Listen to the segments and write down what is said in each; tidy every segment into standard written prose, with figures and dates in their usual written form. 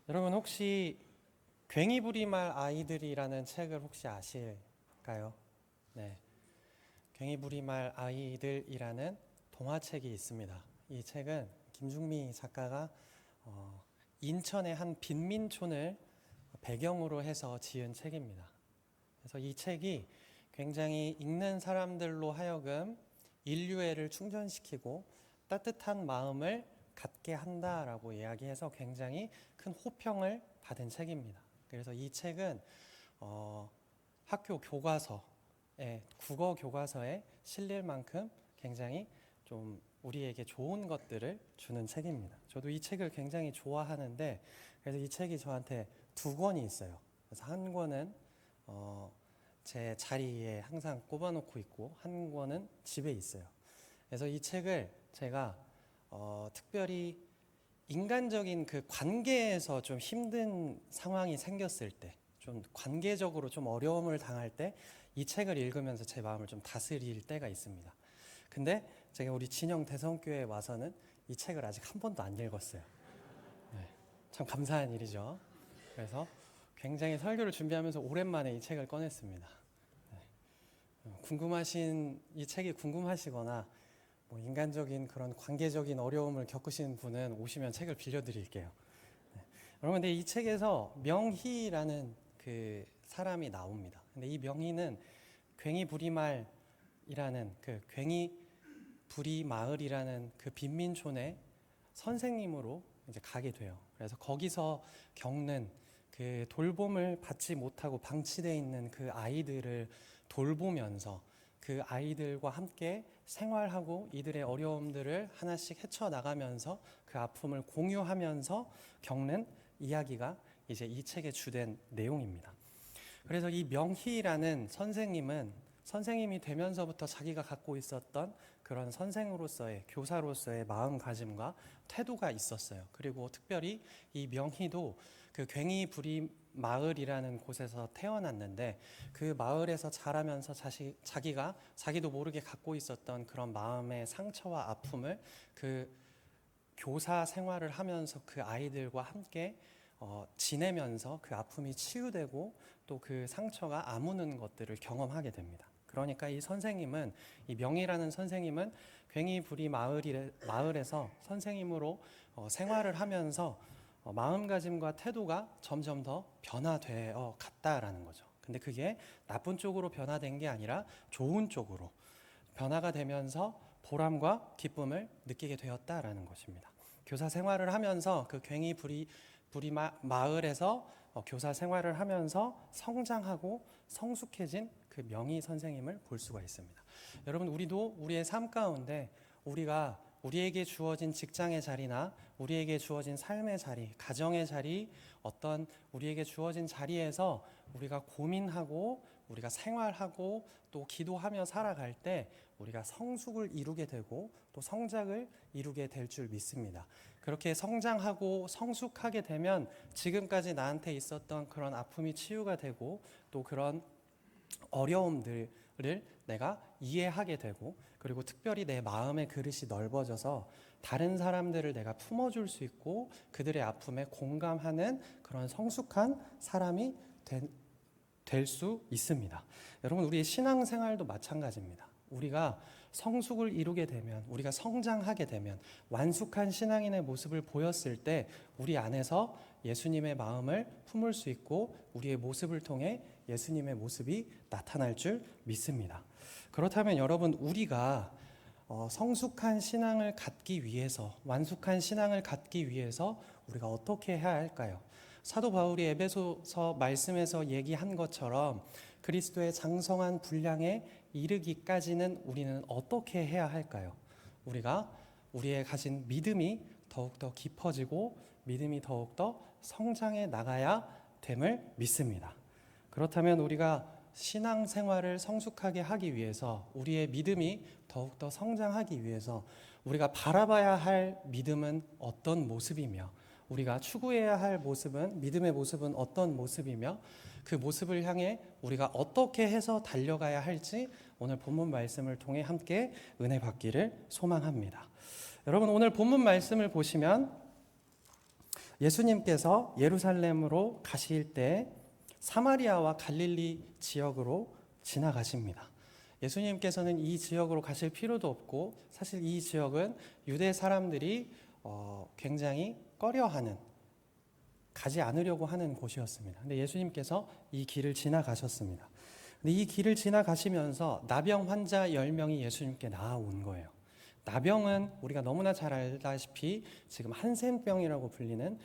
여러분 혹시 괭이부리말 아이들이라는 책을 혹시 아실까요? 네, 괭이부리말 아이들이라는 동화책이 있습니다. 이 책은 김중미 작가가 인천의 한 빈민촌을 배경으로 해서 지은 책입니다. 그래서 이 책이 굉장히 읽는 사람들로 하여금 인류애를 충전시키고 따뜻한 마음을 갖게 한다라고 이야기해서 굉장히 큰 호평을 받은 책입니다. 그래서 이 책은 학교 교과서에 국어 교과서에 실릴 만큼 굉장히 좀 우리에게 좋은 것들을 주는 책입니다. 저도 이 책을 굉장히 좋아하는데 그래서 이 책이 저한테 두 권이 있어요. 그래서 한 권은 제 자리에 항상 꼽아놓고 있고 한 권은 집에 있어요. 그래서 이 책을 제가 특별히 인간적인 그 관계에서 좀 힘든 상황이 생겼을 때, 좀 관계적으로 좀 어려움을 당할 때 이 책을 읽으면서 제 마음을 좀 다스릴 때가 있습니다. 근데 제가 우리 진영 대성교회에 와서는 이 책을 아직 한 번도 안 읽었어요. 네, 참 감사한 일이죠. 그래서 굉장히 설교를 준비하면서 오랜만에 이 책을 꺼냈습니다. 궁금하신 이 책이 궁금하시거나 뭐 인간적인 그런 관계적인 어려움을 겪으시는 분은 오시면 책을 빌려드릴게요. 네. 여러분, 근데 이 책에서 명희라는 그 사람이 나옵니다. 근데 이 명희는 괭이부리말이라는 그 괭이부리마을이라는 그 빈민촌의 선생님으로 이제 가게 돼요. 그래서 거기서 겪는 그 돌봄을 받지 못하고 방치되어 있는 그 아이들을 돌보면서 그 아이들과 함께 생활하고 이들의 어려움들을 하나씩 헤쳐나가면서 그 아픔을 공유하면서 겪는 이야기가 이제 이 책의 주된 내용입니다. 그래서 이 명희라는 선생님은 선생님이 되면서부터 자기가 갖고 있었던 그런 선생으로서의 교사로서의 마음가짐과 태도가 있었어요. 그리고 특별히 이 명희도 그 괭이부리 마을이라는 곳에서 태어났는데 그 마을에서 자라면서 자기도 모르게 갖고 있었던 그런 마음의 상처와 아픔을 그 교사 생활을 하면서 그 아이들과 함께 지내면서 그 아픔이 치유되고 또 그 상처가 아무는 것들을 경험하게 됩니다. 그러니까 이 선생님은 이 명희라는 선생님은 괭이부리 마을에서 선생님으로 생활을 하면서 마음가짐과 태도가 점점 더 변화되어 갔다라는 거죠. 근데 그게 나쁜 쪽으로 변화된 게 아니라 좋은 쪽으로 변화가 되면서 보람과 기쁨을 느끼게 되었다라는 것입니다. 교사 생활을 하면서 그 괭이부리 마을에서 교사 생활을 하면서 성장하고 성숙해진 그 명희 선생님을 볼 수가 있습니다. 여러분, 우리도 우리의 삶 가운데 우리가 우리에게 주어진 직장의 자리나 우리에게 주어진 삶의 자리, 가정의 자리, 어떤 우리에게 주어진 자리에서 우리가 고민하고 우리가 생활하고 또 기도하며 살아갈 때 우리가 성숙을 이루게 되고 또 성장을 이루게 될 줄 믿습니다. 그렇게 성장하고 성숙하게 되면 지금까지 나한테 있었던 그런 아픔이 치유가 되고 또 그런 어려움들을 내가 이해하게 되고 그리고 특별히 내 마음의 그릇이 넓어져서 다른 사람들을 내가 품어줄 수 있고 그들의 아픔에 공감하는 그런 성숙한 사람이 될 수 있습니다. 여러분, 우리의 신앙생활도 마찬가지입니다. 우리가 성숙을 이루게 되면, 우리가 성장하게 되면, 완숙한 신앙인의 모습을 보였을 때 우리 안에서 예수님의 마음을 품을 수 있고 우리의 모습을 통해 예수님의 모습이 나타날 줄 믿습니다. 그렇다면 여러분, 우리가 성숙한 신앙을 갖기 위해서, 완숙한 신앙을 갖기 위해서 우리가 어떻게 해야 할까요? 사도 바울이 에베소서 말씀에서 얘기한 것처럼 그리스도의 장성한 분량에 이르기까지는 우리는 어떻게 해야 할까요? 우리가 우리의 가진 믿음이 더욱더 깊어지고 믿음이 더욱더 성장해 나가야 됨을 믿습니다. 그렇다면 우리가 신앙생활을 성숙하게 하기 위해서 우리의 믿음이 더욱더 성장하기 위해서 우리가 바라봐야 할 믿음은 어떤 모습이며 우리가 추구해야 할 모습은 믿음의 모습은 어떤 모습이며 그 모습을 향해 우리가 어떻게 해서 달려가야 할지 오늘 본문 말씀을 통해 함께 은혜 받기를 소망합니다. 여러분, 오늘 본문 말씀을 보시면 예수님께서 예루살렘으로 가실 때 사마리아와 갈릴리 지역으로 지나가십니다. 예수님께서는 이 지역으로 가실 필요도 없고, 사실 이 지역은 유대 사람들이 굉장히 꺼려하는, 가지 않으려고 하는 곳이었습니다. 근데 예수님께서 이 길을 지나가셨습니다. 근데 이 길을 지나가시면서 나병 환자 10명이 예수님께 나아온 거예요. 나병은 우리가 너무나 잘 알다시피 지금 한센병이라고 불리는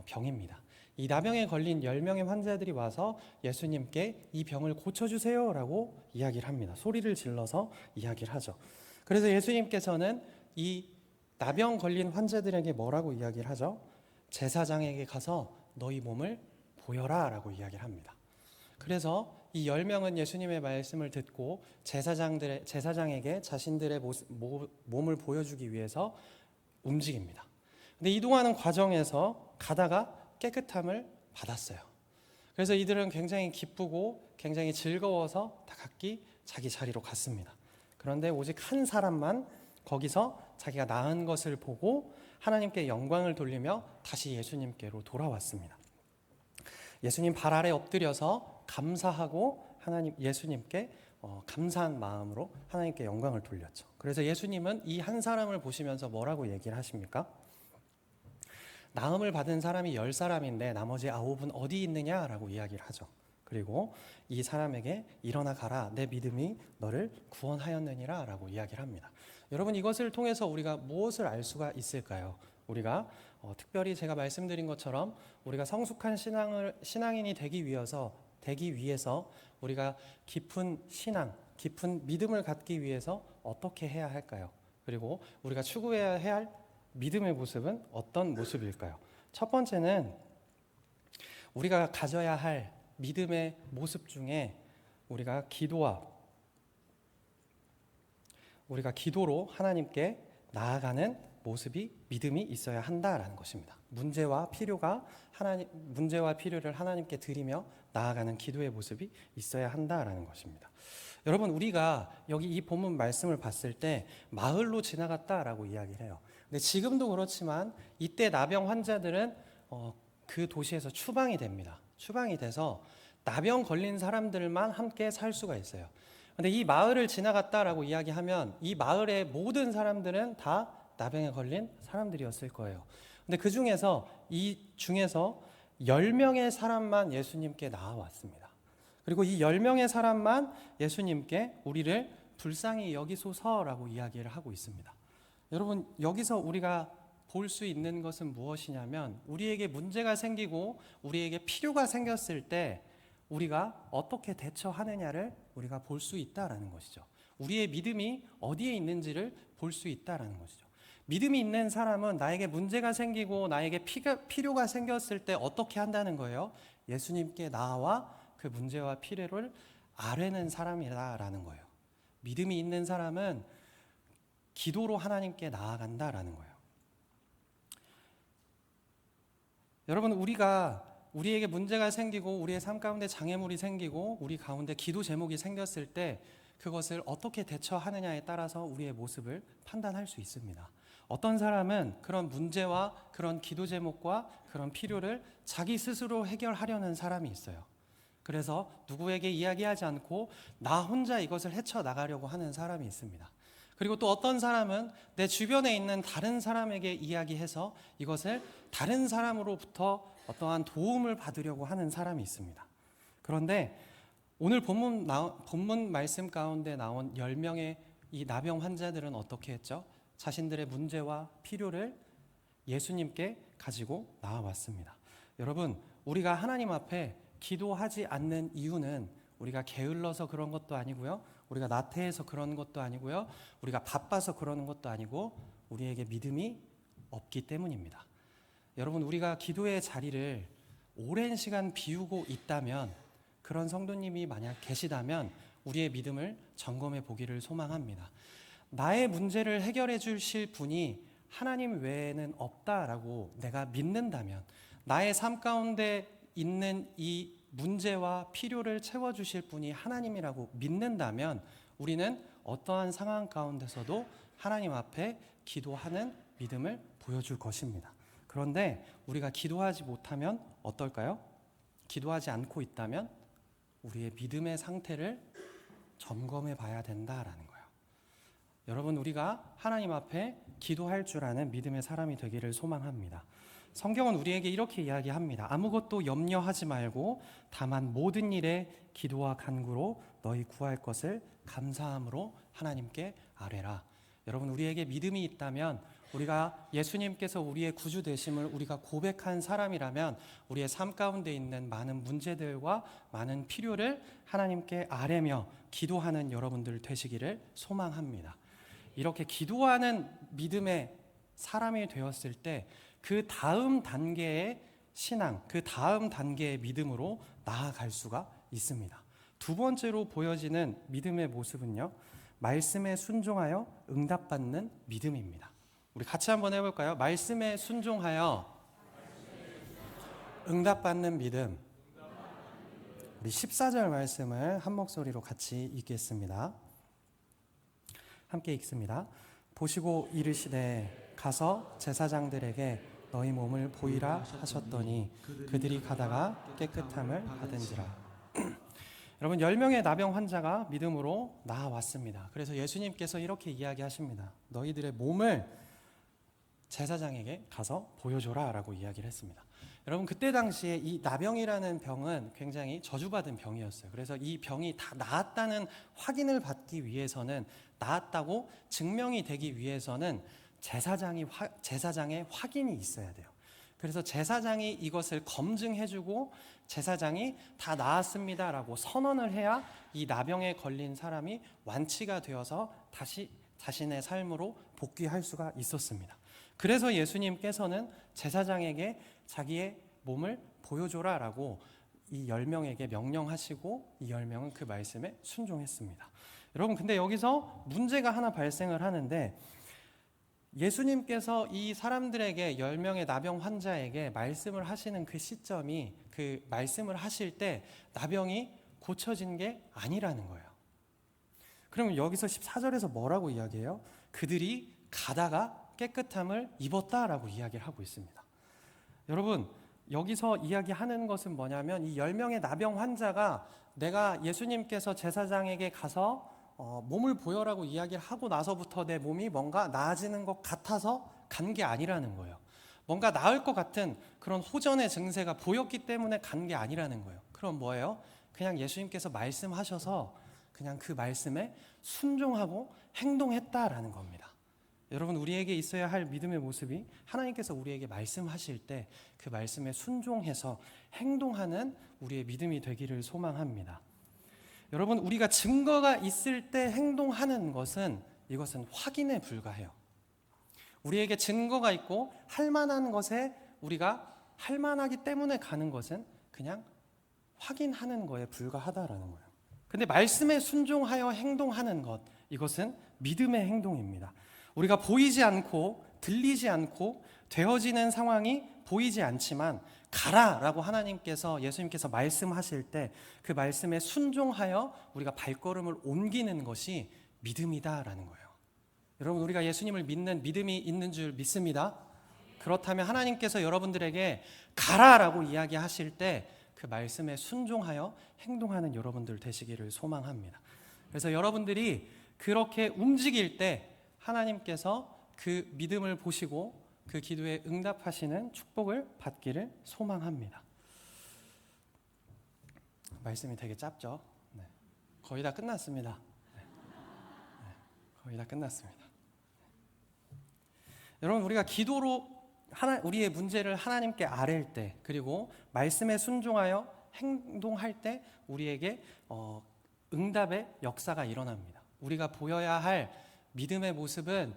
병입니다. 이 나병에 걸린 10명의 환자들이 와서 예수님께 이 병을 고쳐주세요 라고 이야기를 합니다. 소리를 질러서 이야기를 하죠. 그래서 예수님께서는 이 나병 걸린 환자들에게 뭐라고 이야기를 하죠? 제사장에게 가서 너희 몸을 보여라 라고 이야기를 합니다. 그래서 이 10명은 예수님의 말씀을 듣고 제사장에게 자신들의 몸을 보여주기 위해서 움직입니다. 근데 이동하는 과정에서 가다가 깨끗함을 받았어요. 그래서 이들은 굉장히 기쁘고 굉장히 즐거워서 다 각기 자기 자리로 갔습니다. 그런데 오직 한 사람만 거기서 자기가 나은 것을 보고 하나님께 영광을 돌리며 다시 예수님께로 돌아왔습니다. 예수님 발 아래 엎드려서 감사하고 예수님께 감사한 마음으로 하나님께 영광을 돌렸죠. 그래서 예수님은 이 한 사람을 보시면서 뭐라고 얘기를 하십니까? 나음을 받은 사람이 10사람인데 나머지 9은 어디 있느냐라고 이야기를 하죠. 그리고 이 사람에게 일어나 가라, 내 믿음이 너를 구원하였느니라 라고 이야기를 합니다. 여러분, 이것을 통해서 우리가 무엇을 알 수가 있을까요? 우리가 특별히 제가 말씀드린 것처럼 우리가 성숙한 신앙인이 되기 위해서 우리가 깊은 신앙, 깊은 믿음을 갖기 위해서 어떻게 해야 할까요? 그리고 우리가 추구해야 할 믿음의 모습은 어떤 모습일까요? 첫 번째는 우리가 가져야 할 믿음의 모습 중에 우리가 기도로 하나님께 나아가는 모습이 믿음이 있어야 한다라는 것입니다. 문제와 필요를 하나님께 드리며 나아가는 기도의 모습이 있어야 한다라는 것입니다. 여러분, 우리가 여기 이 본문 말씀을 봤을 때 마을로 지나갔다라고 이야기를 해요. 근데 지금도 그렇지만 이때 나병 환자들은 그 도시에서 추방이 됩니다. 추방이 돼서 나병 걸린 사람들만 함께 살 수가 있어요. 근데 이 마을을 지나갔다라고 이야기하면 이 마을의 모든 사람들은 다 나병에 걸린 사람들이었을 거예요. 근데 이 중에서 10명의 사람만 예수님께 나아왔습니다. 그리고 이 10명의 사람만 예수님께 우리를 불쌍히 여기소서라고 이야기를 하고 있습니다. 여러분, 여기서 우리가 볼 수 있는 것은 무엇이냐면 우리에게 문제가 생기고 우리에게 필요가 생겼을 때 우리가 어떻게 대처하느냐를 우리가 볼 수 있다라는 것이죠. 우리의 믿음이 어디에 있는지를 볼 수 있다라는 것이죠. 믿음이 있는 사람은 나에게 문제가 생기고 나에게 필요가 생겼을 때 어떻게 한다는 거예요? 예수님께 나와 그 문제와 필요를 아뢰는 사람이다라는 거예요. 믿음이 있는 사람은 기도로 하나님께 나아간다라는 거예요. 여러분, 우리에게 문제가 생기고 우리의 삶 가운데 장애물이 생기고 우리 가운데 기도 제목이 생겼을 때 그것을 어떻게 대처하느냐에 따라서 우리의 모습을 판단할 수 있습니다. 어떤 사람은 그런 문제와 그런 기도 제목과 그런 필요를 자기 스스로 해결하려는 사람이 있어요. 그래서 누구에게 이야기하지 않고 나 혼자 이것을 헤쳐나가려고 하는 사람이 있습니다. 그리고 또 어떤 사람은 내 주변에 있는 다른 사람에게 이야기해서 이것을 다른 사람으로부터 어떠한 도움을 받으려고 하는 사람이 있습니다. 그런데 오늘 본문 말씀 가운데 나온 10명의 이 나병 환자들은 어떻게 했죠? 자신들의 문제와 필요를 예수님께 가지고 나와왔습니다. 여러분, 우리가 하나님 앞에 기도하지 않는 이유는 우리가 게을러서 그런 것도 아니고요, 우리가 나태해서 그런 것도 아니고요, 우리가 바빠서 그러는 것도 아니고 우리에게 믿음이 없기 때문입니다. 여러분, 우리가 기도의 자리를 오랜 시간 비우고 있다면, 그런 성도님이 만약 계시다면 우리의 믿음을 점검해 보기를 소망합니다. 나의 문제를 해결해 주실 분이 하나님 외에는 없다라고 내가 믿는다면, 나의 삶 가운데 있는 이 문제와 필요를 채워주실 분이 하나님이라고 믿는다면 우리는 어떠한 상황 가운데서도 하나님 앞에 기도하는 믿음을 보여줄 것입니다. 그런데 우리가 기도하지 못하면 어떨까요? 기도하지 않고 있다면 우리의 믿음의 상태를 점검해 봐야 된다라는 거예요. 여러분, 우리가 하나님 앞에 기도할 줄 아는 믿음의 사람이 되기를 소망합니다. 성경은 우리에게 이렇게 이야기합니다. 아무것도 염려하지 말고 다만 모든 일에 기도와 간구로 너희 구할 것을 감사함으로 하나님께 아뢰라. 여러분, 우리에게 믿음이 있다면, 우리가 예수님께서 우리의 구주 되심을 우리가 고백한 사람이라면 우리의 삶 가운데 있는 많은 문제들과 많은 필요를 하나님께 아뢰며 기도하는 여러분들 되시기를 소망합니다. 이렇게 기도하는 믿음의 사람이 되었을 때 그 다음 단계의 신앙, 그 다음 단계의 믿음으로 나아갈 수가 있습니다. 두 번째로 보여지는 믿음의 모습은요, 말씀에 순종하여 응답받는 믿음입니다. 우리 같이 한번 해볼까요? 말씀에 순종하여 응답받는 믿음. 우리 14절 말씀을 한 목소리로 같이 읽겠습니다. 함께 읽습니다. 보시고 이르시되 가서 제사장들에게 너희 몸을 보이라 하셨더니 그들이 가다가 깨끗함을 받은지라. 여러분, 10명의 나병 환자가 믿음으로 나아왔습니다. 그래서 예수님께서 이렇게 이야기하십니다. 너희들의 몸을 제사장에게 가서 보여줘라 라고 이야기를 했습니다. 여러분, 그때 당시에 이 나병이라는 병은 굉장히 저주받은 병이었어요. 그래서 이 병이 다 나았다는 확인을 받기 위해서는, 나았다고 증명이 되기 위해서는 제사장의 확인이 있어야 돼요. 그래서 제사장이 이것을 검증해주고 제사장이 다 나았습니다라고 선언을 해야 이 나병에 걸린 사람이 완치가 되어서 다시 자신의 삶으로 복귀할 수가 있었습니다. 그래서 예수님께서는 제사장에게 자기의 몸을 보여줘라라고 이 10명에게 명령하시고 이 10명은 그 말씀에 순종했습니다. 여러분, 근데 여기서 문제가 하나 발생을 하는데, 예수님께서 이 사람들에게 10명의 나병 환자에게 말씀을 하시는 그 시점이, 그 말씀을 하실 때 나병이 고쳐진 게 아니라는 거예요. 그러면 여기서 14절에서 뭐라고 이야기해요? 그들이 가다가 깨끗함을 입었다라고 이야기를 하고 있습니다. 여러분, 여기서 이야기하는 것은 뭐냐면, 이 10명의 나병 환자가 내가 예수님께서 제사장에게 가서 몸을 보여라고 이야기를 하고 나서부터 내 몸이 뭔가 나아지는 것 같아서 간 게 아니라는 거예요. 뭔가 나을 것 같은 그런 호전의 증세가 보였기 때문에 간 게 아니라는 거예요. 그럼 뭐예요? 그냥 예수님께서 말씀하셔서 그냥 그 말씀에 순종하고 행동했다라는 겁니다. 여러분, 우리에게 있어야 할 믿음의 모습이 하나님께서 우리에게 말씀하실 때 그 말씀에 순종해서 행동하는 우리의 믿음이 되기를 소망합니다. 여러분, 우리가 증거가 있을 때 행동하는 것은, 이것은 확인에 불과해요. 우리에게 증거가 있고 할 만한 것에 우리가 할 만하기 때문에 가는 것은 그냥 확인하는 거에 불과하다라는 거예요. 근데 말씀에 순종하여 행동하는 것, 이것은 믿음의 행동입니다. 우리가 보이지 않고 들리지 않고 되어지는 상황이 보이지 않지만 가라라고 하나님께서, 예수님께서 말씀하실 때 그 말씀에 순종하여 우리가 발걸음을 옮기는 것이 믿음이다라는 거예요. 여러분, 우리가 예수님을 믿는 믿음이 있는 줄 믿습니다. 그렇다면 하나님께서 여러분들에게 가라라고 이야기하실 때 그 말씀에 순종하여 행동하는 여러분들 되시기를 소망합니다. 그래서 여러분들이 그렇게 움직일 때 하나님께서 그 믿음을 보시고 그 기도에 응답하시는 축복을 받기를 소망합니다. 말씀이 되게 짧죠? 네. 거의 다 끝났습니다. 네. 거의 다 끝났습니다. 여러분, 우리가 기도로 우리의 문제를 하나님께 아뢰일 때, 그리고 말씀에 순종하여 행동할 때 우리에게 응답의 역사가 일어납니다. 우리가 보여야 할 믿음의 모습은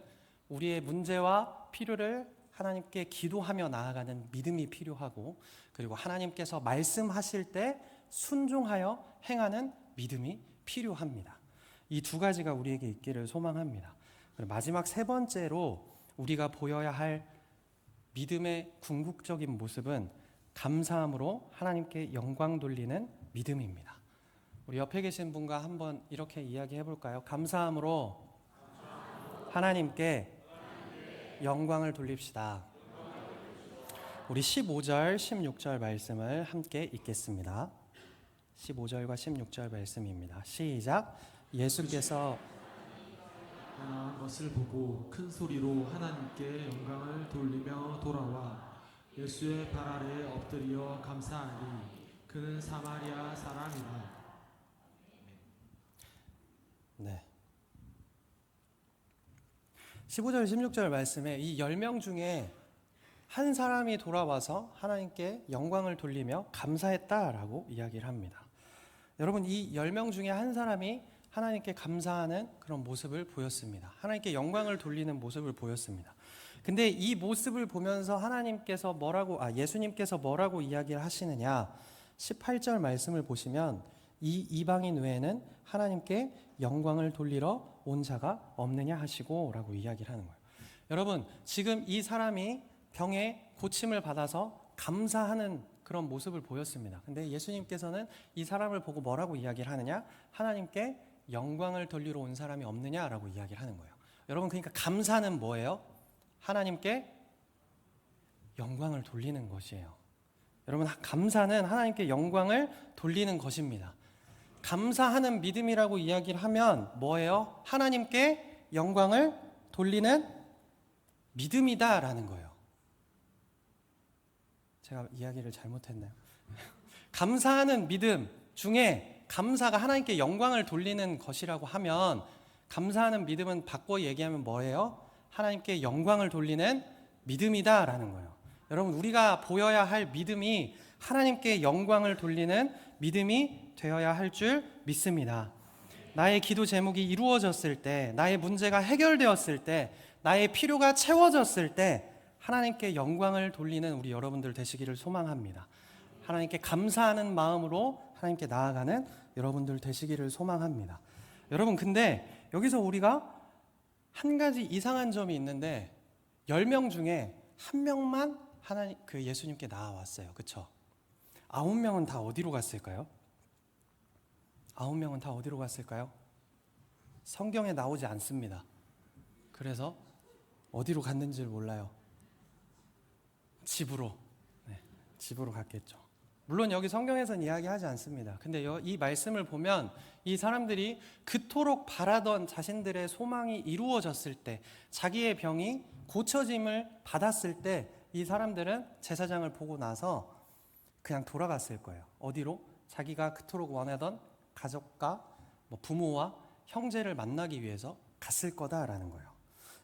우리의 문제와 필요를 하나님께 기도하며 나아가는 믿음이 필요하고, 그리고 하나님께서 말씀하실 때 순종하여 행하는 믿음이 필요합니다. 이 두 가지가 우리에게 있기를 소망합니다. 마지막 세 번째로 우리가 보여야 할 믿음의 궁극적인 모습은 감사함으로 하나님께 영광 돌리는 믿음입니다. 우리 옆에 계신 분과 한번 이렇게 이야기해 볼까요? 감사함으로 하나님께 영광을 돌립시다. 우리 15절, 16절 말씀을 함께 읽겠습니다. 15절과 16절 말씀입니다. 시작. 예수께서 떠난 것을 보고 큰 소리로 하나님께 영광을 돌리며 돌아와 예수의 발 아래 엎드려 감사하니 그는 사마리아 사람이라. 네. 15절, 16절 말씀에 이 10명 중에 한 사람이 돌아와서 하나님께 영광을 돌리며 감사했다라고 이야기를 합니다. 여러분, 이 10명 중에 한 사람이 하나님께 감사하는 그런 모습을 보였습니다. 하나님께 영광을 돌리는 모습을 보였습니다. 근데 이 모습을 보면서 예수님께서 뭐라고 이야기를 하시느냐? 18절 말씀을 보시면 이 이방인 외에는 하나님께 영광을 돌리러 온 자가 없느냐 하시고 라고 이야기를 하는 거예요. 여러분, 지금 이 사람이 병에 고침을 받아서 감사하는 그런 모습을 보였습니다. 근데 예수님께서는 이 사람을 보고 뭐라고 이야기를 하느냐? 하나님께 영광을 돌리러 온 사람이 없느냐라고 이야기를 하는 거예요. 여러분, 그러니까 감사는 뭐예요? 하나님께 영광을 돌리는 것이에요. 여러분, 감사는 하나님께 영광을 돌리는 것입니다. 감사하는 믿음이라고 이야기를 하면 뭐예요? 하나님께 영광을 돌리는 믿음이다라는 거예요. 제가 이야기를 잘못했나요? 감사하는 믿음 중에 감사가 하나님께 영광을 돌리는 것이라고 하면 감사하는 믿음은 바꿔 얘기하면 뭐예요? 하나님께 영광을 돌리는 믿음이다라는 거예요. 여러분, 우리가 보여야 할 믿음이 하나님께 영광을 돌리는 믿음이 되어야 할 줄 믿습니다. 나의 기도 제목이 이루어졌을 때, 나의 문제가 해결되었을 때, 나의 필요가 채워졌을 때 하나님께 영광을 돌리는 우리 여러분들 되시기를 소망합니다. 하나님께 감사하는 마음으로 하나님께 나아가는 여러분들 되시기를 소망합니다. 여러분, 근데 여기서 우리가 한 가지 이상한 점이 있는데 10명 중에 한 명만 예수님께 나아왔어요. 그렇죠? 9명은 다 어디로 갔을까요? 9명은 다 어디로 갔을까요? 성경에 나오지 않습니다. 그래서 어디로 갔는지를 몰라요. 집으로. 네, 집으로 갔겠죠. 물론 여기 성경에서는 이야기하지 않습니다. 근데 이 말씀을 보면 이 사람들이 그토록 바라던 자신들의 소망이 이루어졌을 때, 자기의 병이 고쳐짐을 받았을 때 이 사람들은 제사장을 보고 나서 그냥 돌아갔을 거예요. 어디로? 자기가 그토록 원하던 가족과 부모와 형제를 만나기 위해서 갔을 거다라는 거예요.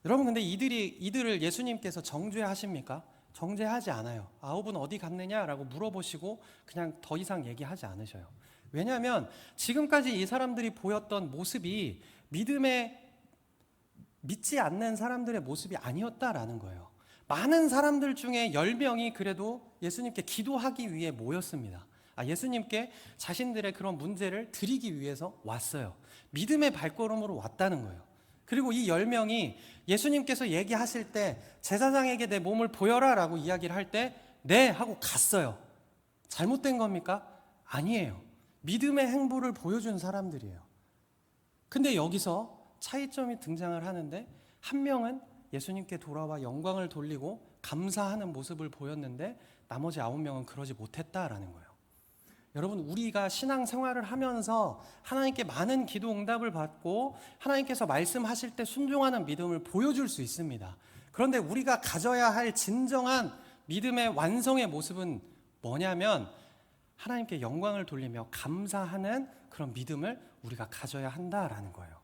여러분, 근데 이들을 예수님께서 정죄하십니까? 정죄하지 않아요. 9은 어디 갔느냐라고 물어보시고 그냥 더 이상 얘기하지 않으셔요. 왜냐하면 지금까지 이 사람들이 보였던 모습이 믿지 않는 사람들의 모습이 아니었다라는 거예요. 많은 사람들 중에 10명이 그래도 예수님께 기도하기 위해 모였습니다. 예수님께 자신들의 그런 문제를 드리기 위해서 왔어요. 믿음의 발걸음으로 왔다는 거예요. 그리고 이 10명이 예수님께서 얘기하실 때 제사장에게 내 몸을 보여라 라고 이야기를 할 때 네 하고 갔어요. 잘못된 겁니까? 아니에요. 믿음의 행보를 보여준 사람들이에요. 근데 여기서 차이점이 등장을 하는데 한 명은 예수님께 돌아와 영광을 돌리고 감사하는 모습을 보였는데 나머지 9명은 그러지 못했다라는 거예요. 여러분, 우리가 신앙생활을 하면서 하나님께 많은 기도 응답을 받고 하나님께서 말씀하실 때 순종하는 믿음을 보여줄 수 있습니다. 그런데 우리가 가져야 할 진정한 믿음의 완성의 모습은 뭐냐면 하나님께 영광을 돌리며 감사하는 그런 믿음을 우리가 가져야 한다라는 거예요.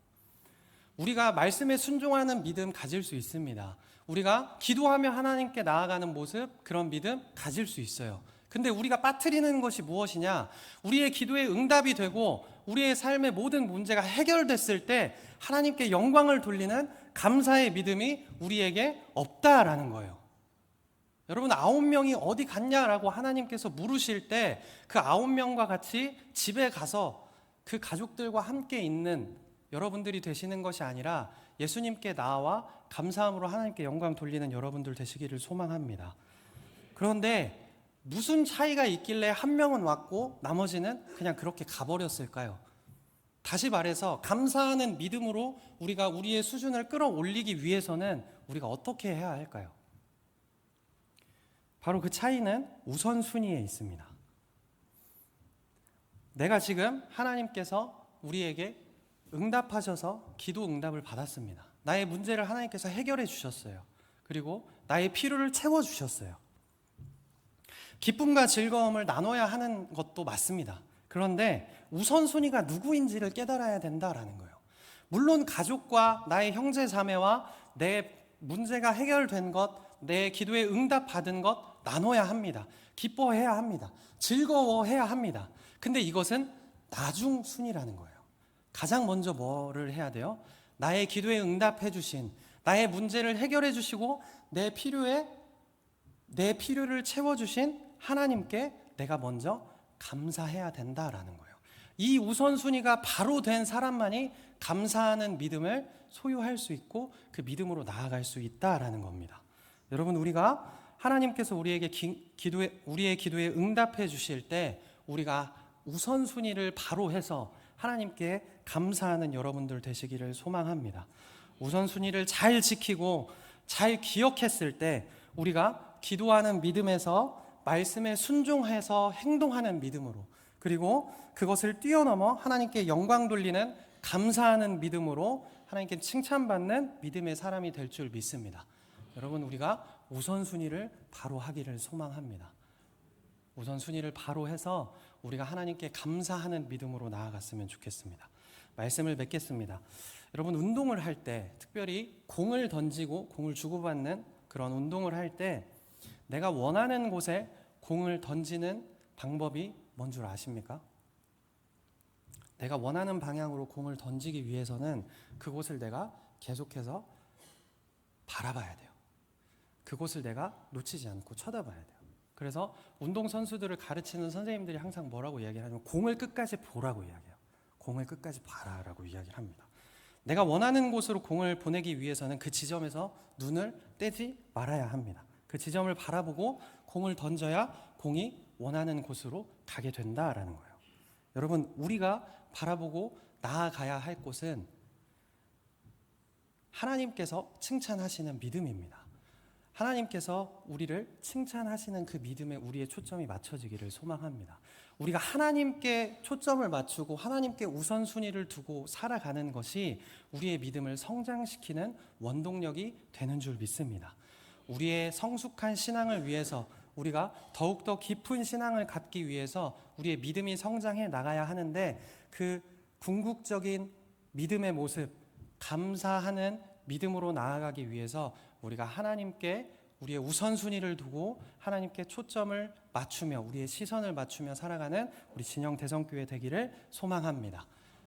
우리가 말씀에 순종하는 믿음 가질 수 있습니다. 우리가 기도하며 하나님께 나아가는 모습, 그런 믿음 가질 수 있어요. 근데 우리가 빠뜨리는 것이 무엇이냐? 우리의 기도에 응답이 되고 우리의 삶의 모든 문제가 해결됐을 때 하나님께 영광을 돌리는 감사의 믿음이 우리에게 없다라는 거예요. 여러분, 9명이 어디 갔냐라고 하나님께서 물으실 때 그 9명과 같이 집에 가서 그 가족들과 함께 있는 여러분들이 되시는 것이 아니라 예수님께 나와 감사함으로 하나님께 영광 돌리는 여러분들 되시기를 소망합니다. 그런데 무슨 차이가 있길래 한 명은 왔고 나머지는 그냥 그렇게 가버렸을까요? 다시 말해서 감사하는 믿음으로 우리가 우리의 수준을 끌어올리기 위해서는 우리가 어떻게 해야 할까요? 바로 그 차이는 우선순위에 있습니다. 내가 지금 하나님께서 우리에게 응답하셔서 기도 응답을 받았습니다. 나의 문제를 하나님께서 해결해 주셨어요. 그리고 나의 필요를 채워 주셨어요. 기쁨과 즐거움을 나눠야 하는 것도 맞습니다. 그런데 우선순위가 누구인지를 깨달아야 된다라는 거예요. 물론 가족과 나의 형제 자매와 내 문제가 해결된 것, 내 기도에 응답받은 것 나눠야 합니다. 기뻐해야 합니다. 즐거워해야 합니다. 근데 이것은 나중 순위라는 거예요. 가장 먼저 뭐를 해야 돼요? 나의 기도에 응답해 주신, 나의 문제를 해결해 주시고 내 필요를 채워 주신 하나님께 내가 먼저 감사해야 된다라는 거예요. 이 우선순위가 바로 된 사람만이 감사하는 믿음을 소유할 수 있고 그 믿음으로 나아갈 수 있다라는 겁니다. 여러분, 우리가 하나님께서 우리의 기도에 응답해 주실 때 우리가 우선순위를 바로 해서 하나님께 감사하는 여러분들 되시기를 소망합니다. 우선순위를 잘 지키고 잘 기억했을 때 우리가 기도하는 믿음에서 말씀에 순종해서 행동하는 믿음으로, 그리고 그것을 뛰어넘어 하나님께 영광 돌리는 감사하는 믿음으로 하나님께 칭찬받는 믿음의 사람이 될 줄 믿습니다. 여러분, 우리가 우선순위를 바로 하기를 소망합니다. 우선순위를 바로 해서 우리가 하나님께 감사하는 믿음으로 나아갔으면 좋겠습니다. 말씀을 맺겠습니다. 여러분, 운동을 할 때, 특별히 공을 던지고 공을 주고받는 그런 운동을 할 때 내가 원하는 곳에 공을 던지는 방법이 뭔 줄 아십니까? 내가 원하는 방향으로 공을 던지기 위해서는 그곳을 내가 계속해서 바라봐야 돼요. 그곳을 내가 놓치지 않고 쳐다봐야 돼요. 그래서 운동선수들을 가르치는 선생님들이 항상 뭐라고 이야기하냐면 공을 끝까지 보라고 이야기해요. 공을 끝까지 봐라라고 이야기를 합니다. 내가 원하는 곳으로 공을 보내기 위해서는 그 지점에서 눈을 떼지 말아야 합니다. 그 지점을 바라보고 공을 던져야 공이 원하는 곳으로 가게 된다라는 거예요. 여러분, 우리가 바라보고 나아가야 할 곳은 하나님께서 칭찬하시는 믿음입니다. 하나님께서 우리를 칭찬하시는 그 믿음에 우리의 초점이 맞춰지기를 소망합니다. 우리가 하나님께 초점을 맞추고 하나님께 우선순위를 두고 살아가는 것이 우리의 믿음을 성장시키는 원동력이 되는 줄 믿습니다. 우리의 성숙한 신앙을 위해서, 우리가 더욱더 깊은 신앙을 갖기 위해서 우리의 믿음이 성장해 나가야 하는데, 그 궁극적인 믿음의 모습, 감사하는 믿음으로 나아가기 위해서 우리가 하나님께 우리의 우선순위를 두고 하나님께 초점을 맞추며 우리의 시선을 맞추며 살아가는 우리 진영 대성교회 되기를 소망합니다.